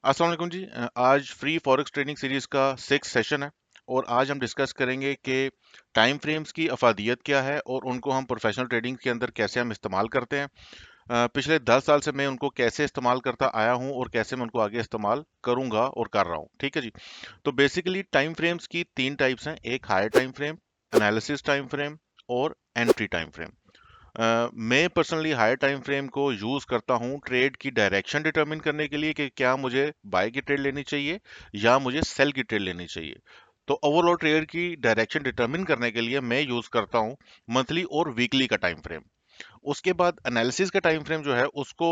अस्सलाम वालेकुम जी। आज फ्री फॉरेक्स ट्रेडिंग सीरीज का 6 सेशन है और आज हम डिस्कस करेंगे कि टाइम फ्रेम्स की अफादियत क्या है और उनको हम प्रोफेशनल ट्रेडिंग के अंदर कैसे हम इस्तेमाल करते हैं। पिछले 10 साल से मैं उनको कैसे इस्तेमाल करता आया हूं और कैसे मैं उनको आगे इस्तेमाल करूंगा और कर रहा हूं। ठीक है जी। तो बेसिकली टाइम फ्रेम्स की तीन टाइप्स हैं, एक higher time frame, analysis time frame और एंट्री टाइम फ्रेम। मैं पर्सनली हायर टाइम फ्रेम को यूज करता हूं ट्रेड की डायरेक्शन डिटरमिन करने के लिए कि क्या मुझे बाय की ट्रेड लेनी चाहिए या मुझे सेल की ट्रेड लेनी चाहिए। तो ओवरऑल ट्रेड की डायरेक्शन डिटरमिन करने के लिए मैं यूज करता हूं मंथली और वीकली का टाइम फ्रेम। उसके बाद एनालिसिस का टाइम फ्रेम जो है उसको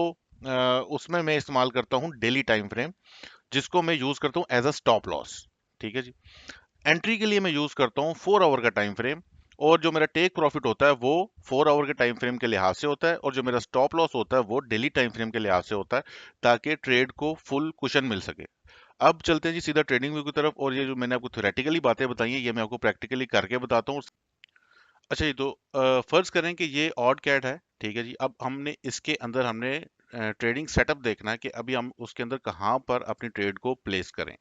उसमें मैं इस्तेमाल करता हूं डेली टाइम फ्रेम, जिसको मैं यूज करता हूं एज अ स्टॉप लॉस। ठीक है जी। एंट्री के लिए मैं यूज करता हूँ 4 आवर का टाइम फ्रेम, और जो मेरा टेक प्रॉफिट होता है वो 4 आवर के टाइम फ्रेम के लिहाज से होता है, और जो मेरा स्टॉप लॉस होता है वो डेली टाइम फ्रेम के लिहाज से होता है, ताकि ट्रेड को फुल कुशन मिल सके। अब चलते हैं जी सीधा ट्रेडिंग व्यू की तरफ, और ये जो मैंने आपको थ्योरेटिकली बातें बताई हैं ये मैं आपको प्रैक्टिकली करके बताता हूँ। अच्छा जी, तो फर्ज करें कि ये ऑड कैट है। ठीक है जी। अब हमने इसके अंदर हमने ट्रेडिंग सेटअप देखना है कि अभी हम उसके अंदर कहाँ पर अपनी ट्रेड को प्लेस करें।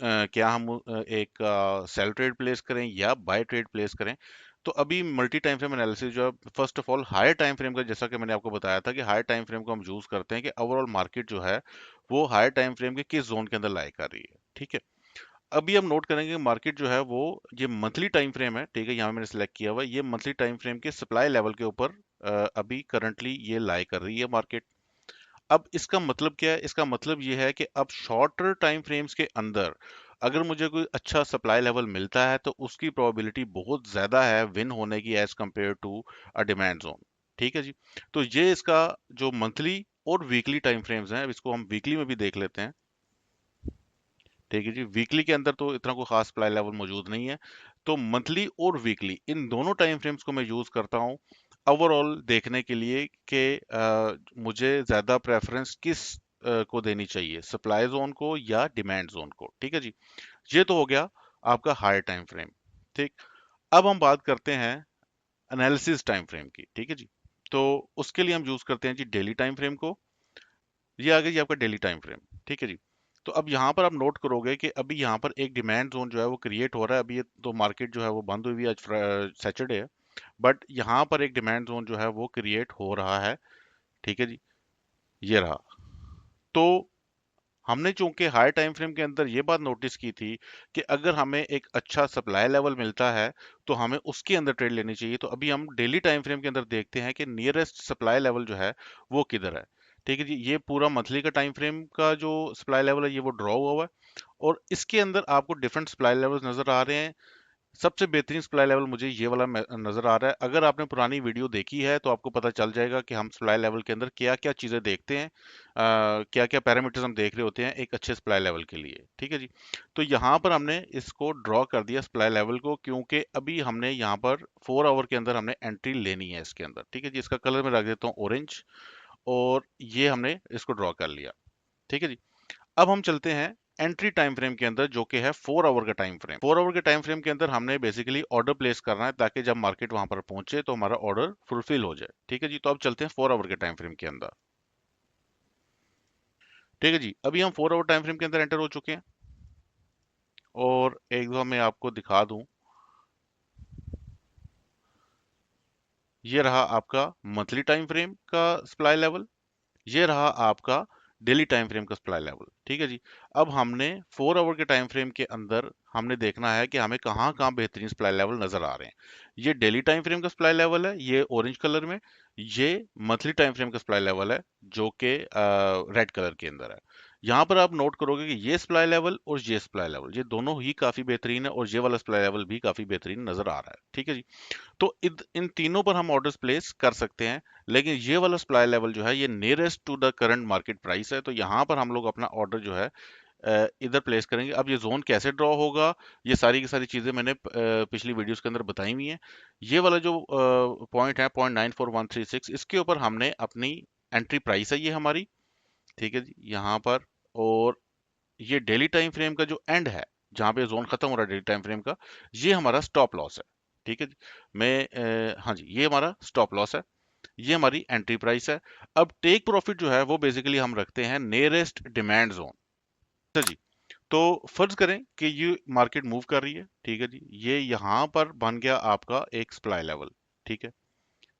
क्या हम एक सेल ट्रेड प्लेस करें या बाय ट्रेड प्लेस करें। तो अभी मल्टी टाइम फ्रेम एनालिसिस जो है, first of all higher time frame का, जैसा कि मैंने आपको बताया था कि हायर टाइम फ्रेम को हम यूज करते हैं कि ओवरऑल मार्केट जो है वो हायर टाइम फ्रेम के किस जोन के अंदर लाई कर रही है। ठीक है। अभी हम नोट करेंगे कि मार्केट जो है वो, ये मंथली टाइम फ्रेम है। ठीक है, यहाँ मैंने सेलेक्ट किया हुआ है, ये मंथली टाइम फ्रेम के सप्लाई लेवल के ऊपर अभी करंटली ये लाई कर रही है मार्केट। अब इसका मतलब क्या है? इसका मतलब ये है कि अब शॉर्टर टाइम फ्रेम्स के अंदर अगर मुझे कोई अच्छा सप्लाई लेवल मिलता है तो उसकी प्रोबेबिलिटी बहुत ज्यादा है विन होने की edge compare to a demand zone. ठीक है जी। तो ये इसका जो मंथली और वीकली टाइम फ्रेम्स हैं, अब इसको हम वीकली में भी देख लेते हैं। ठीक है जी। वीकली के अंदर तो इतना कोई खास सप्लाई लेवल मौजूद नहीं है। तो मंथली और वीकली इन दोनों टाइम फ्रेम्स को मैं यूज करता हूँ ओवरऑल देखने के लिए कि मुझे ज्यादा प्रेफरेंस किस को देनी चाहिए, सप्लाई जोन को या डिमांड जोन को। ठीक है जी। ये तो हो गया आपका हायर टाइम फ्रेम। ठीक। अब हम बात करते हैं एनालिसिस टाइम फ्रेम की। ठीक है जी। तो उसके लिए हम यूज करते हैं जी डेली टाइम फ्रेम को। ये आ गया जी आपका डेली टाइम फ्रेम। ठीक है जी। तो अब यहाँ पर आप नोट करोगे कि अभी यहाँ पर एक डिमांड जोन जो है वो क्रिएट हो रहा है। अभी ये तो मार्केट जो है वो बंद हुई हुई है, आज सैटरडे है, बट यहाँ पर एक डिमांड जोन जो है वो क्रिएट हो रहा है। ठीक है जी। ये रहा। तो हमने चूंकि हाई टाइम फ्रेम के अंदर ये बात नोटिस की थी कि अगर हमें एक अच्छा सप्लाई लेवल मिलता है तो हमें उसके अंदर ट्रेड लेनी चाहिए। तो अभी हम डेली टाइम फ्रेम के अंदर देखते हैं कि नियरेस्ट सप्लाई लेवल जो है वो किधर है। ठीक है जी। ये पूरा मंथली का टाइम फ्रेम का जो सप्लाई लेवल है ये वो ड्रॉ हुआ हुआ है, और इसके अंदर आपको डिफरेंट सप्लाई लेवल्स नजर आ रहे हैं। सबसे बेहतरीन सप्लाई लेवल मुझे ये वाला नजर आ रहा है। अगर आपने पुरानी वीडियो देखी है तो आपको पता चल जाएगा कि हम सप्लाई लेवल के अंदर क्या क्या चीजें देखते हैं, क्या क्या पैरामीटर्स हम देख रहे होते हैं एक अच्छे सप्लाई लेवल के लिए। ठीक है जी। तो यहाँ पर हमने इसको ड्रॉ कर दिया सप्लाई लेवल को, क्योंकि अभी हमने यहाँ पर 4 आवर के अंदर हमने एंट्री लेनी है इसके अंदर। ठीक है जी। इसका कलर मैं रख देता हूँ ऑरेंज, और ये हमने इसको ड्रॉ कर लिया। ठीक है जी। अब हम चलते हैं एंट्री टाइम फ्रेम के अंदर, जो कि है 4 आवर का टाइम फ्रेम। 4 आवर के टाइम फ्रेम के अंदर हमने बेसिकली ऑर्डर प्लेस करना है, ताकि जब मार्केट वहां पर पहुंचे तो हमारा ऑर्डर फुलफिल हो जाए। ठीक है जी। तो अब चलते हैं 4 आवर के टाइम फ्रेम के अंदर। ठीक है जी। अभी हम 4 आवर टाइम फ्रेम के अंदर एंटर हो चुके हैं, और एक दो मैं आपको दिखा दूं। ये रहा आपका मंथली टाइम फ्रेम का सप्लाई लेवल, ये रहा आपका डेली टाइम फ्रेम का सप्लाई लेवल। ठीक है जी। अब हमने 4 आवर के टाइम फ्रेम के अंदर हमने देखना है कि हमें कहाँ कहाँ बेहतरीन सप्लाई लेवल नजर आ रहे हैं। ये डेली टाइम फ्रेम का सप्लाई लेवल है, ये ऑरेंज कलर में। ये मंथली टाइम फ्रेम का सप्लाई लेवल है, जो कि रेड कलर के अंदर है। यहाँ पर आप नोट करोगे कि ये सप्लाई लेवल और ये सप्लाई लेवल, ये दोनों ही काफी बेहतरीन है, और ये वाला सप्लाई लेवल भी काफी बेहतरीन नजर आ रहा है। ठीक है जी। तो इन तीनों पर हम ऑर्डर्स प्लेस कर सकते हैं, लेकिन ये वाला सप्लाई लेवल जो है ये nearest to the current market price है, तो यहाँ पर हम लोग अपना ऑर्डर जो है इधर प्लेस करेंगे। अब ये जोन कैसे ड्रॉ होगा, ये सारी की सारी चीजें मैंने पिछली वीडियोस के अंदर बताई हुई हैं। ये वाला जो पॉइंट है 0.94136, इसके ऊपर हमने अपनी एंट्री प्राइस है ये हमारी। ठीक है जी। यहाँ पर, और ये डेली टाइम फ्रेम का जो एंड है, जहां पे जोन खत्म हो रहा है डेली टाइम फ्रेम का, ये हमारा स्टॉप लॉस है। ठीक है जी। हाँ जी, ये हमारा स्टॉप लॉस है, ये हमारी एंट्री प्राइस है। अब टेक प्रॉफिट जो है वो बेसिकली हम रखते हैं नियरेस्ट डिमांड जोन। अच्छा जी, तो फर्ज करें कि ये मार्केट मूव कर रही है, ठीक है जी, ये यहाँ पर बन गया आपका एक सप्लाई लेवल, ठीक है,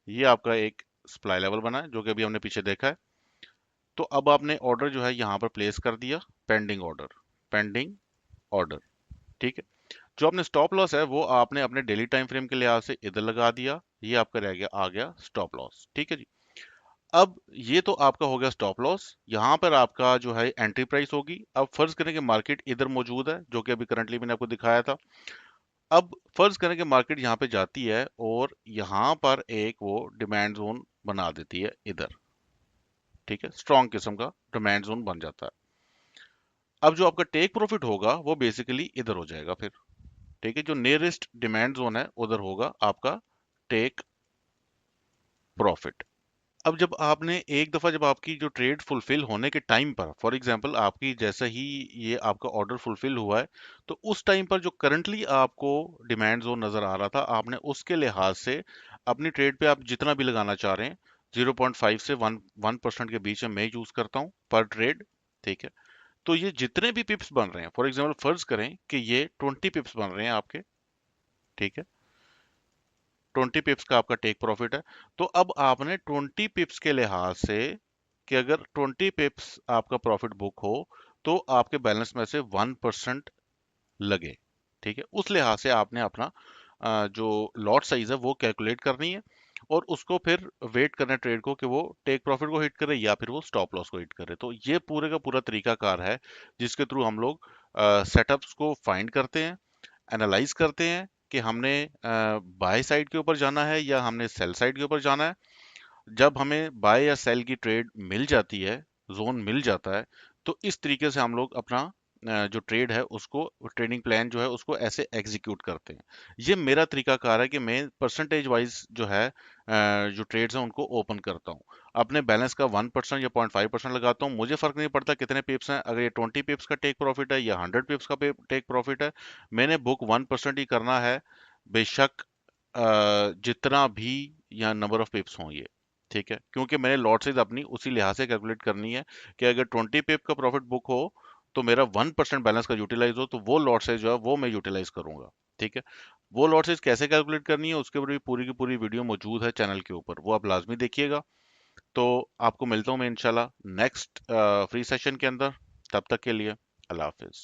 ये आपका एक सप्लाई लेवल बना है जो कि अभी हमने पीछे देखा है। तो अब आपने ऑर्डर जो है यहाँ पर प्लेस कर दिया, पेंडिंग ऑर्डर, पेंडिंग ऑर्डर, ठीक है। जो आपने स्टॉप लॉस है वो आपने अपने डेली टाइम फ्रेम के लिहाज से इधर लगा दिया, ये आपका रह गया, आ गया स्टॉप लॉस, ठीक है जी। अब ये तो आपका हो गया स्टॉप लॉस, यहाँ पर आपका जो है एंट्री प्राइस होगी। अब फर्ज करें कि मार्केट इधर मौजूद है जो कि अभी करंटली मैंने आपको दिखाया था। अब फर्ज करें कि मार्केट यहाँ पे जाती है और यहाँ पर एक वो डिमांड जोन बना देती है इधर, ठीक है, स्ट्रॉन्ग किस्म का डिमांड जोन बन जाता है। अब जो आपका टेक प्रॉफिट होगा वो बेसिकली इधर हो जाएगा फिर, ठीक है, जो नियरेस्ट डिमांड जोन है उधर होगा आपका टेक प्रॉफिट। अब जब आपने एक दफा जब आपकी जो ट्रेड फुलफिल होने के टाइम पर, फॉर एग्जांपल आपकी जैसा ही ये आपका ऑर्डर फुलफिल हुआ है, तो उस टाइम पर जो करंटली आपको डिमांड जोन नजर आ रहा था, आपने उसके लिहाज से अपनी ट्रेड पे आप जितना भी लगाना चाह रहे हैं, 0.5 से 1% के बीच में मैं यूज करता हूँ पर ट्रेड, ठीक है। तो ये जितने भी पिप्स बन रहे हैं, फॉर एग्जाम्पल फर्ज करें कि ये 20 पिप्स बन रहे हैं आपके, ठीक है, 20 पिप्स का आपका टेक प्रॉफिट है। तो अब आपने 20 पिप्स के लिहाज से कि अगर 20 पिप्स आपका प्रॉफिट बुक हो तो आपके बैलेंस में से 1% लगे, ठीक है, उस लिहाज से आपने अपना जो लॉट साइज है वो कैलकुलेट करनी है और उसको फिर वेट करना है ट्रेड को कि वो टेक प्रॉफिट को हिट करे या फिर वो स्टॉप लॉस को हिट करे। तो ये पूरे का पूरा तरीकाकार है जिसके थ्रू हम लोग सेटअप्स को फाइंड करते हैं, एनालाइज करते हैं कि हमने बाय साइड के ऊपर जाना है या हमने सेल साइड के ऊपर जाना है। जब हमें बाय या सेल की ट्रेड मिल जाती है, जोन मिल जाता है, तो इस तरीके से हम लोग अपना जो ट्रेड है उसको, ट्रेडिंग प्लान जो है उसको ऐसे एग्जीक्यूट करते हैं। ये मेरा तरीकाकार है कि मैं परसेंटेज वाइज जो है जो ट्रेड्स हैं उनको ओपन करता हूँ। अपने बैलेंस का 1% या 0.5% लगाता हूँ, मुझे फर्क नहीं पड़ता कितने पिप्स हैं, अगर ये 20 पिप्स का टेक प्रॉफिट है या 100 पिप्स का टेक प्रॉफिट है, मैंने बुक 1% ही करना है, बेशक जितना भी या नंबर ऑफ पिप्स हों ये, ठीक है, क्योंकि मैंने लॉट साइज अपनी उसी लिहाज से कैलकुलेट करनी है कि अगर 20 पिप का प्रॉफिट बुक हो तो मेरा 1% बैलेंस का यूटिलाइज हो तो वो लॉट साइज जो है वो मैं यूटिलाइज करूंगा, ठीक है। वो लॉट साइज कैसे कैलकुलेट करनी है उसके ऊपर भी पूरी की पूरी वीडियो मौजूद है चैनल के ऊपर, वो आप लाजमी देखिएगा। तो आपको मिलता हूँ मैं इंशाल्लाह नेक्स्ट फ्री सेशन के अंदर, तब तक के लिए अल्लाह हाफिज।